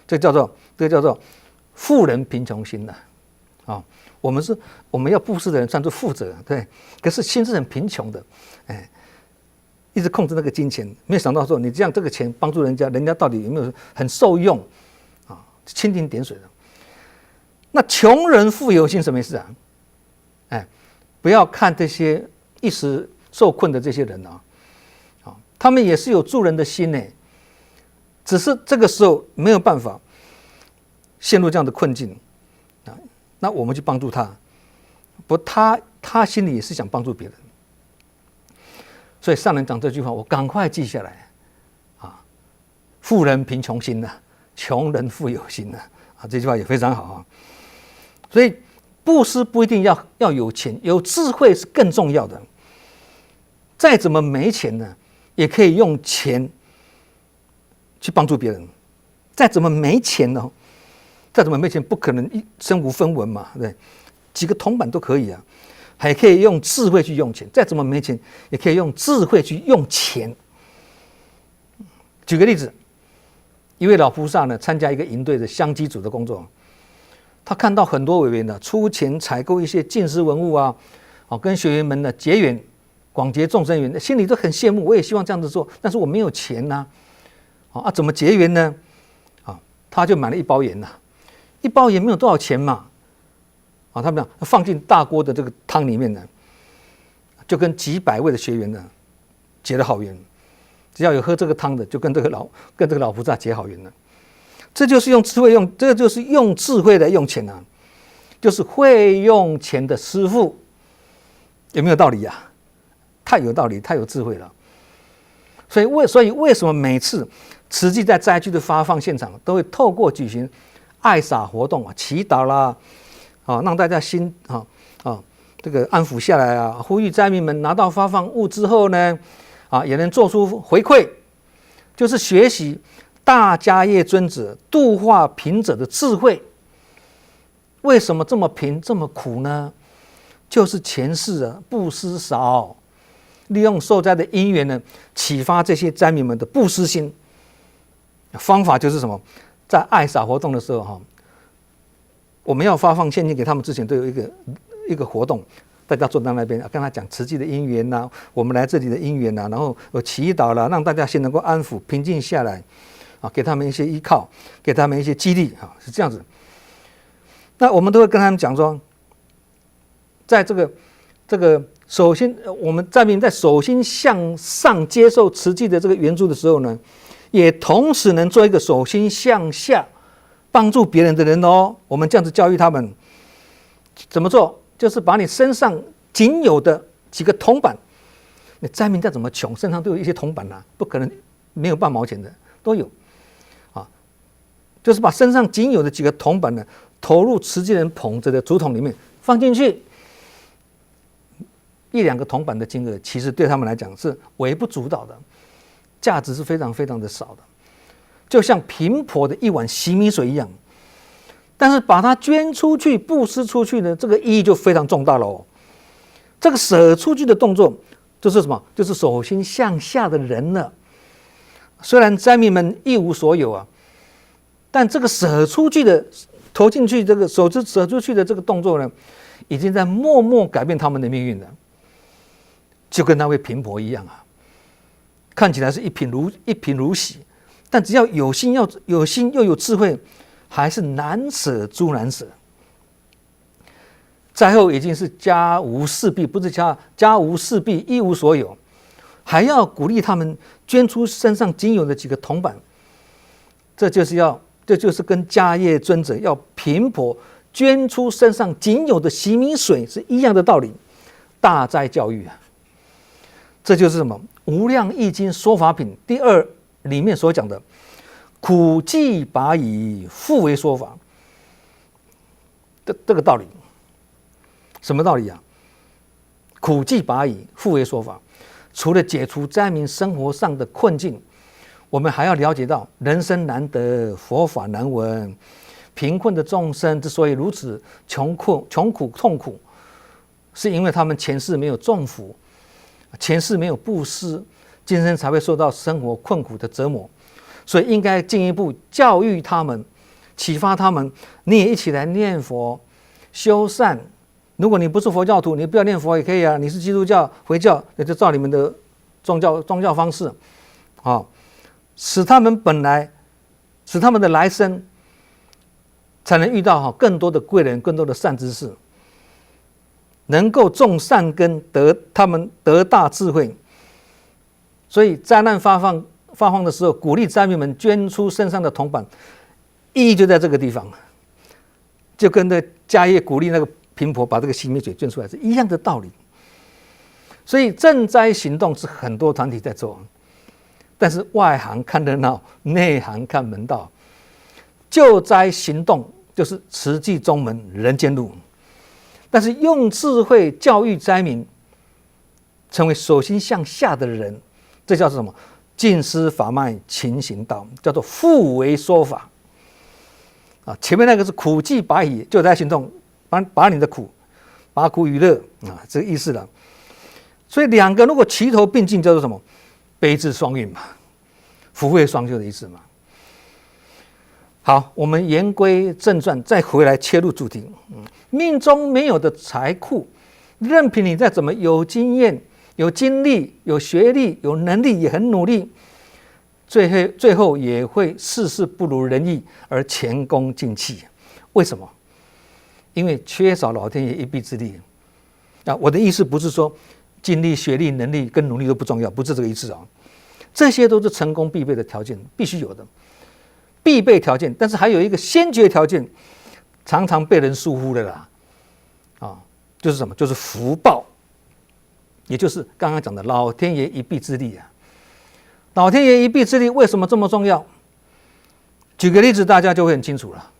这叫做富人贫穷心的啊。我们要布施的人算作富者，对，可是心是很贫穷的，一直控制那个金钱，没有想到说你这样这个钱帮助人家，人家到底有没有很受用啊？蜻蜓点水的。那穷人富有心什么意思啊？不要看这些一时受困的这些人啊，他们也是有助人的心呢，只是这个时候没有办法陷入这样的困境啊，那我们去帮助他，不，他心里也是想帮助别人，所以上人讲这句话，我赶快记下来啊，富人贫穷心呐，穷人富有心呐，啊，这句话也非常好啊。所以布施不一定要有钱，有智慧是更重要的。再怎么没钱呢，也可以用钱去帮助别人。再怎么没钱呢，再怎么没钱，不可能身无分文嘛，对，几个铜板都可以啊。还可以用智慧去用钱，再怎么没钱，也可以用智慧去用钱。举个例子，一位老菩萨呢，参加一个营队的香积组的工作。他看到很多委员呢出钱采购一些净施文物啊，跟学员们呢结缘，广结众生缘，心里都很羡慕，我也希望这样子做，但是我没有钱呐，怎么结缘呢？他就买了一包盐呐，一包盐没有多少钱嘛，他们讲放进大锅的这个汤里面呢，就跟几百位的学员呢结了好缘，只要有喝这个汤的，就跟这个老菩萨结好缘了。这就是用智慧这个就是用智慧来用钱啊，就是会用钱的师父，有没有道理呀？太有道理，太有智慧了。所以为什么每次慈济在灾区的发放现场都会透过举行爱洒活动啊、祈祷啦，让大家心这个安抚下来啊，呼吁灾民们拿到发放物之后呢，也能做出回馈，就是学习大迦叶尊者度化贫者的智慧。为什么这么贫这么苦呢？就是前世布施少，利用受灾的因缘呢，启发这些灾民们的布施心。方法就是什么？在爱洒活动的时候我们要发放现金给他们之前，都有一个活动，大家坐在那边跟他讲慈济的因缘呐，我们来这里的因缘呐，然后祈祷了，让大家先能够安抚平静下来。给他们一些依靠，给他们一些激励是这样子。那我们都会跟他们讲说，在这个首先，我们灾民在手心向上接受慈济的这个援助的时候呢，也同时能做一个手心向下帮助别人的人哦。我们这样子教育他们怎么做，就是把你身上仅有的几个铜板，你灾民再怎么穷，身上都有一些铜板不可能没有半毛钱的，都有。就是把身上仅有的几个铜板呢，投入慈济人捧着的竹筒里面放进去，1、2个铜板的金额，其实对他们来讲是微不足道的，价值是非常非常的少的，就像贫婆的一碗洗米水一样。但是把它捐出去、布施出去呢，这个意义就非常重大了哦。这个舍出去的动作就是什么？就是手心向下的人了。虽然灾民们一无所有但这个舍出去的、投进去这个舍出去的这个动作呢，已经在默默改变他们的命运了。就跟那位贫婆一样看起来是一贫如洗，但只要有心又有智慧，还是难舍诸难舍。灾后已经是家无四壁，不是家无四壁，一无所有，还要鼓励他们捐出身上仅有的几个铜板，这就是跟迦叶尊者要贫婆捐出身上仅有的洗米水是一样的道理。大灾教育这就是什么？无量易经说法品第2里面所讲的苦济拔夷，复为说法。这个道理，什么道理苦济拔夷，复为说法。除了解除灾民生活上的困境，我们还要了解到人生难得，佛法难闻，贫困的众生之所以如此穷苦痛苦，是因为他们前世没有种福，前世没有布施，今生才会受到生活困苦的折磨。所以应该进一步教育他们，启发他们，你也一起来念佛修善。如果你不是佛教徒，你不要念佛也可以啊，你是基督教回教，那就照你们的宗教方式使他们的来生才能遇到更多的贵人，更多的善知识，能够种善根，他们得大智慧。所以灾难发放的时候，鼓励灾民们捐出身上的铜板，意义就在这个地方，就跟那迦叶鼓励那个贫婆把这个洗米水捐出来是一样的道理。所以赈灾行动是很多团体在做，但是外行看热闹，内行看门道。救灾行动就是慈济宗门人间路，但是用智慧教育灾民，成为手心向下的人，这叫做什么？尽施法脉，勤行道，叫做复为说法前面那个是苦济拔蚁，救灾行动，把你的苦，拔苦娱乐这个意思了。所以两个如果齐头并进，叫做什么？悲智双运嘛，福慧双修的意思嘛。好，我们言归正传，再回来切入主题。命中没有的财库，任凭你再怎么有经验、有经历、有学历、有能力，也很努力，最后也会事事不如人意，而前功尽弃。为什么？因为缺少老天爷一臂之力我的意思不是说经历、学历、能力跟努力都不重要，不是这个意思这些都是成功必备的条件，必须有的必备条件。但是还有一个先决条件，常常被人疏忽的啦就是什么？就是福报，也就是刚刚讲的老天爷一臂之力老天爷一臂之力为什么这么重要？举个例子，大家就会很清楚了。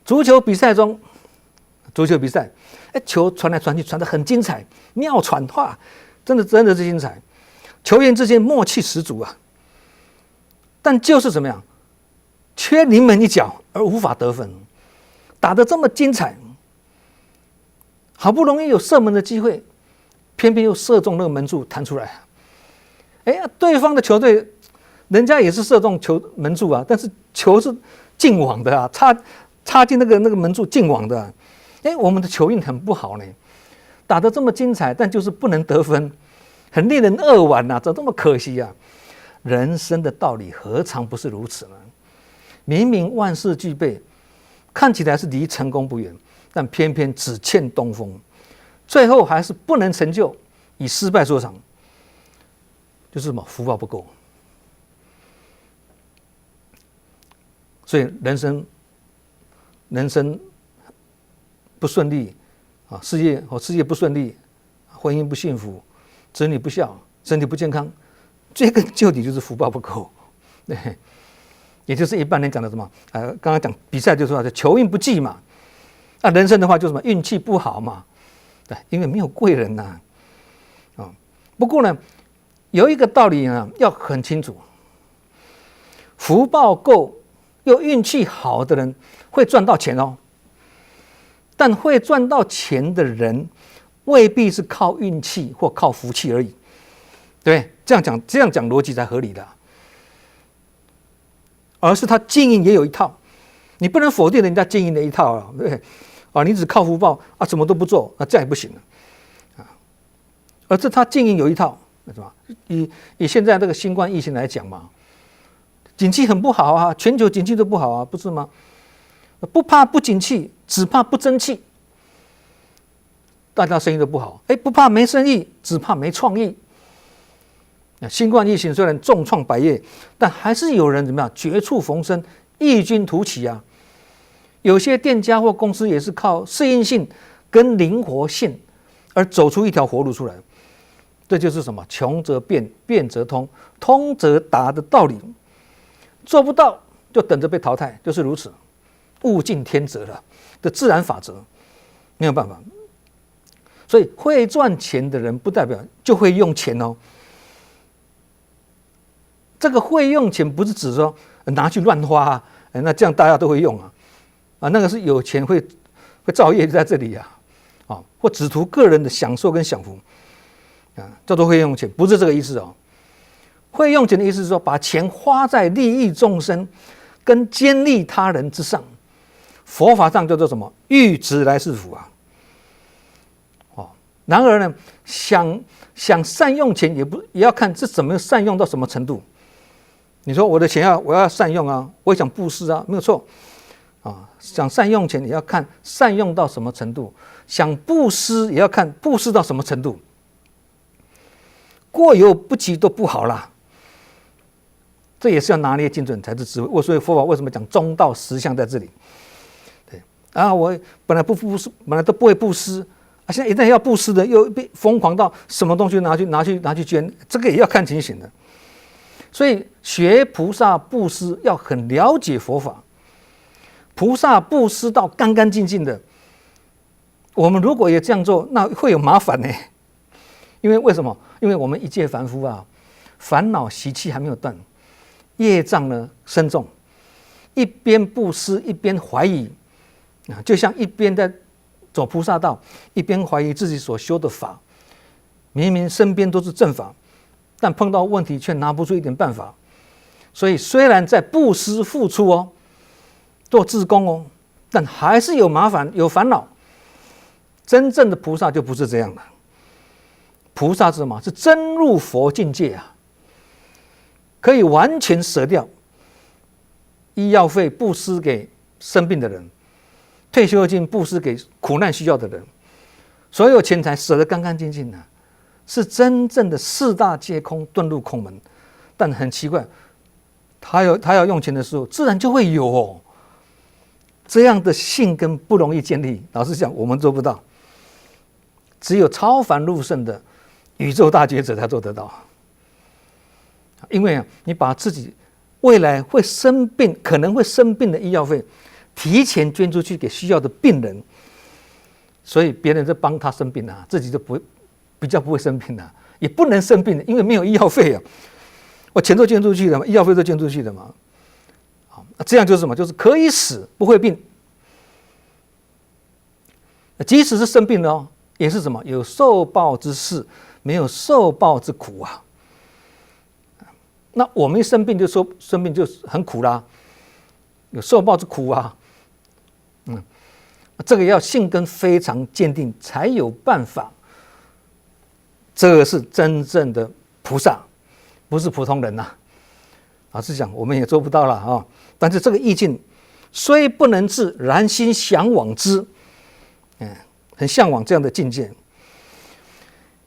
足球比赛中，球传来传去，传得很精彩，妙传真的是精彩，球员之间默契十足但就是怎么样，缺临门一脚而无法得分，打得这么精彩，好不容易有射门的机会，偏偏又射中那个门柱弹出来对方的球队人家也是射中门柱但是球是进网的插进那个门柱进网的我们的球运很不好呢，打得这么精彩，但就是不能得分，很令人扼腕怎么这么可惜人生的道理何尝不是如此呢？明明万事俱备，看起来是离成功不远，但偏偏只欠东风，最后还是不能成就，以失败收场，就是什么？福报不够。所以人生不顺利事业不顺利，婚姻不幸福，子女不孝，身体不健康，追根究底就是福报不够。对，也就是一般人讲的什么刚刚讲比赛就说球运不济嘛，人生的话就是什么运气不好嘛，对，因为没有贵人不过呢，有一个道理要很清楚，福报够又运气好的人会赚到钱但会赚到钱的人未必是靠运气或靠福气而已，对，这样讲逻辑才合理的，而是他经营也有一套，你不能否定人家经营的一套对你只靠福报什么都不做这样也不行而是他经营有一套，是吧？以现在这个新冠疫情来讲嘛，景气很不好全球景气都不好不是吗？不怕不景气，只怕不争气。大家生意都不好，不怕没生意，只怕没创意。新冠疫情虽然重创百业，但还是有人怎么样绝处逢生，异军突起有些店家或公司也是靠适应性跟灵活性而走出一条活路出来。这就是什么？穷则变，变则通，通则达的道理。做不到就等着被淘汰，就是如此。物竞天择的自然法则，没有办法。所以会赚钱的人不代表就会用钱这个会用钱不是指说拿去乱花那这样大家都会用那个是有钱会造业在这里或只图个人的享受跟享福叫做会用钱，不是这个意思哦。会用钱的意思是说，把钱花在利益众生跟兼利他人之上。佛法上叫做什么？欲直来是福然而呢，想善用钱也要看这怎么善用到什么程度。你说我的钱我要善用我也想布施没有错想善用钱也要看善用到什么程度，想布施也要看布施到什么程度。过犹不及都不好啦，这也是要拿捏精准才是智慧。所以佛法为什么讲中道实相在这里？对我本来不布施，本来都不会布施现在一旦要布施的，又被疯狂到什么东西拿去捐，这个也要看情形的。所以学菩萨布施要很了解佛法，菩萨布施到干干净净的，我们如果也这样做，那会有麻烦呢。因为为什么？因为我们一介凡夫烦恼习气还没有断，业障呢深重，一边布施一边怀疑就像一边在走菩萨道，一边怀疑自己所修的法，明明身边都是正法，但碰到问题却拿不出一点办法。所以虽然在布施付出做志工但还是有麻烦有烦恼。真正的菩萨就不是这样的，菩萨是什么？是真入佛境界可以完全舍掉医药费布施给生病的人，退休金布施给苦难需要的人，所有钱财舍得干干净净的，是真正的四大皆空，遁入空门。但很奇怪，他要用钱的时候，自然就会有这样的性根不容易建立。老实讲，我们做不到，只有超凡入圣的宇宙大觉者才做得到。因为你把自己未来会生病、可能会生病的医药费提前捐出去给需要的病人，所以别人在帮他生病自己就比较不会生病也不能生病因为没有医药费我钱都捐出去了嘛，医药费都捐出去了嘛。这样就是什么？就是可以死不会病。即使是生病了也是什么？有受报之事，没有受报之苦那我们一生病就说生病就很苦啦，有受报之苦这个要性根非常坚定才有办法。这个是真正的菩萨，不是普通人老实讲，我们也做不到了但是这个意境虽不能至，然心向往之，很向往这样的境界。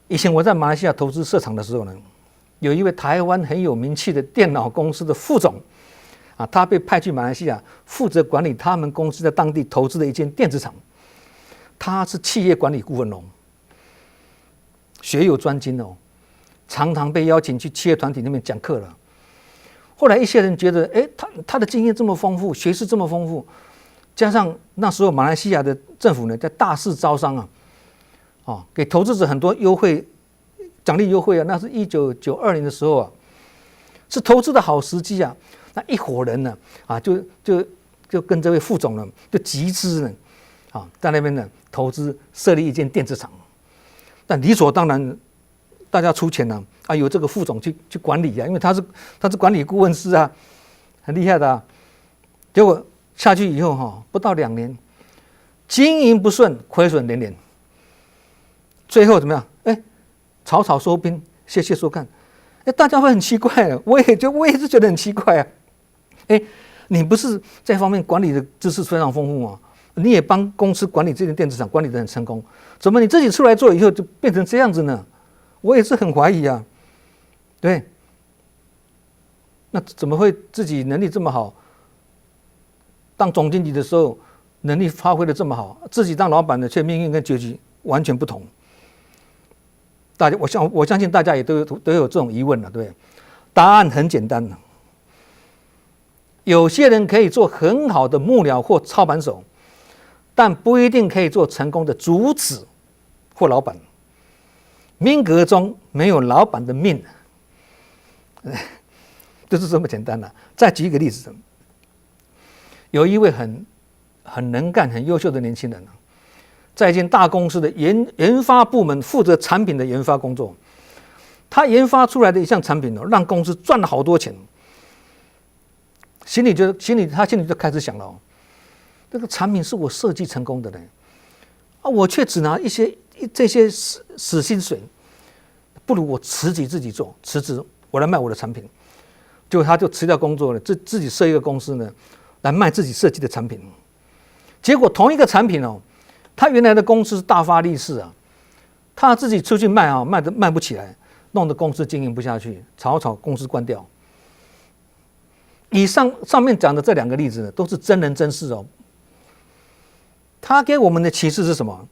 以前我在马来西亚投资设厂的时候呢，有一位台湾很有名气的电脑公司的副总他被派去马来西亚负责管理他们公司在当地投资的一间电子厂。他是企业管理顾问学有专精常常被邀请去企业团体那边讲课了。后来一些人觉得他的经验这么丰富，学识这么丰富，加上那时候马来西亚的政府呢在大肆招商给投资者很多优惠奖励优惠那是1992年的时候是投资的好时机那一伙人呢就跟这位副总呢就集资呢在那边呢投资设立一间电子厂。但理所当然大家出钱由这个副总去管理因为他是管理顾问师很厉害的结果下去以后不到2年，经营不顺，亏损连连，最后怎么样？草草收兵，谢谢收看。大家会很奇怪我也是觉得很奇怪你不是这方面管理的知识非常丰富吗？你也帮公司管理这间电子厂管理得很成功，怎么你自己出来做以后就变成这样子呢？我也是很怀疑对，那怎么会自己能力这么好，当总经理的时候能力发挥得这么好，自己当老板的却命运跟结局完全不同？我相信大家也都有这种疑问了，对不对？答案很简单有些人可以做很好的幕僚或操盘手，但不一定可以做成功的主子或老板。命格中没有老板的命，就是这么简单再举一个例子，有一位很很能干、很优秀的年轻人，在一间大公司的研发部门负责产品的研发工作。他研发出来的一项产品让公司赚了好多钱。他心里就开始想了，这个产品是我设计成功的呢，我却只拿这些死薪水，不如我辞职，我来卖我的产品。结果他就辞掉工作了，自己设一个公司呢，来卖自己设计的产品。结果同一个产品他原来的公司大发利市他自己出去卖卖不起来，弄得公司经营不下去，草公司关掉。以上面讲的这2个例子呢，都是真人真事他给我们的启示是什么？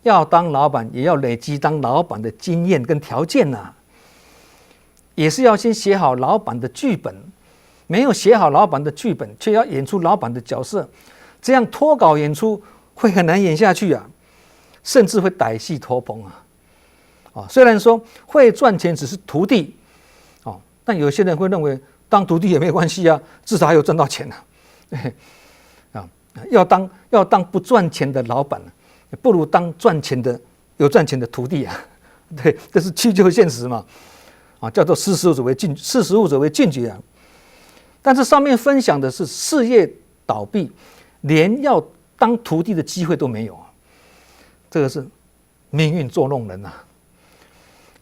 要当老板，也要累积当老板的经验跟条件也是要先写好老板的剧本。没有写好老板的剧本，却要演出老板的角色，这样脱稿演出会很难演下去甚至会歹戏拖棚虽然说会赚钱只是徒弟但有些人会认为当徒弟也没关系至少还有赚到钱要当不赚钱的老板，不如当有赚钱的徒弟对，这是屈就现实嘛叫做识时务者为俊杰但是上面分享的是事业倒闭，连要当徒弟的机会都没有这个是命运捉弄人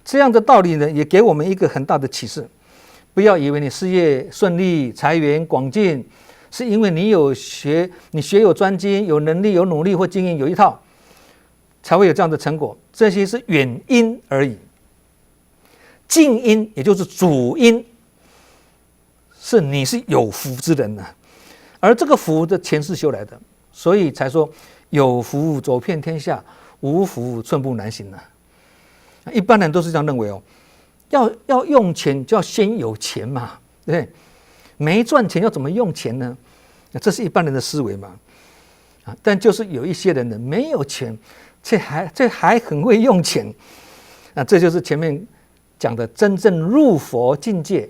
这样的道理呢，也给我们一个很大的启示。不要以为你事业顺利、财源广进，是因为你学有专精、有能力、有努力或经验有一套，才会有这样的成果。这些是远因而已。近因，也就是主因，是你是有福之人而这个福的钱是修来的，所以才说有福走遍天下，无福寸步难行一般人都是这样认为要用钱就要先有钱嘛，对不对？没赚钱要怎么用钱呢？这是一般人的思维嘛。但就是有一些人呢，没有钱，却还很会用钱，这就是前面讲的真正入佛境界，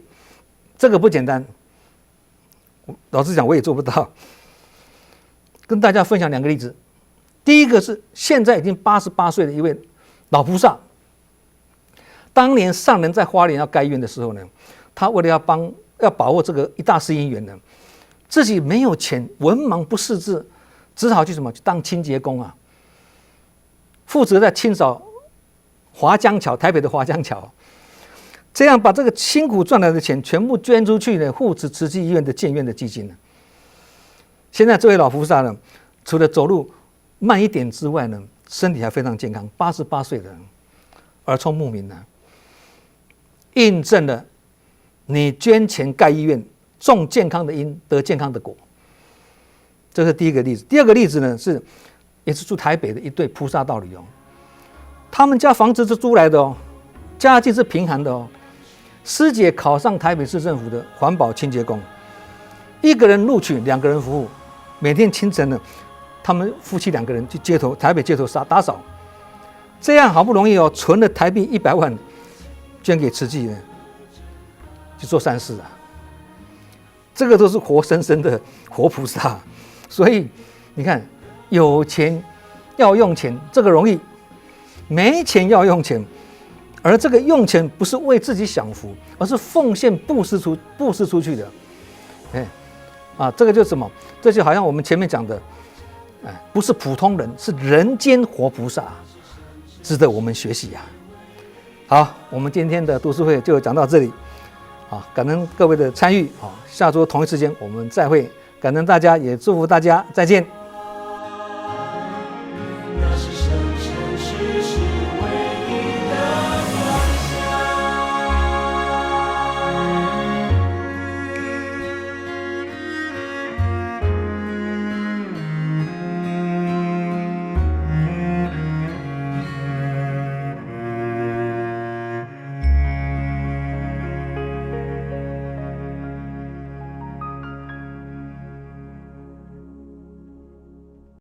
这个不简单。老实讲，我也做不到。跟大家分享2个例子。第一个是现在已经88岁的一位老菩萨。当年上人在花莲要盖医院的时候呢，他为了要把握这个一大事因缘呢，自己没有钱，文盲不识字，只好去当清洁工负责在清扫华江桥，台北的华江桥，这样把这个辛苦赚来的钱全部捐出去呢，护持慈济医院的建院的基金现在这位老菩萨呢，除了走路慢一点之外呢，身体还非常健康，88岁的耳聪目明印证了你捐钱盖医院，种健康的因，得健康的果。这是第一个例子。第2个例子呢，也是住台北的一对菩萨道侣他们家房子是租来的家境是贫寒的师姐考上台北市政府的环保清洁工，1个人录取，2个人服务。每天清晨呢，他们夫妻2个人去台北街头打扫，这样好不容易存了台币100万，捐给慈济呢，去做善事这个都是活生生的活菩萨。所以你看，有钱要用钱，这个容易；没钱要用钱，而这个用钱不是为自己享福，而是奉献布施出去的。这个就是什么？这就好像我们前面讲的，不是普通人，是人间活菩萨，值得我们学习好，我们今天的读书会就讲到这里。感恩各位的参与。下周同一时间我们再会，感恩大家，也祝福大家，再见。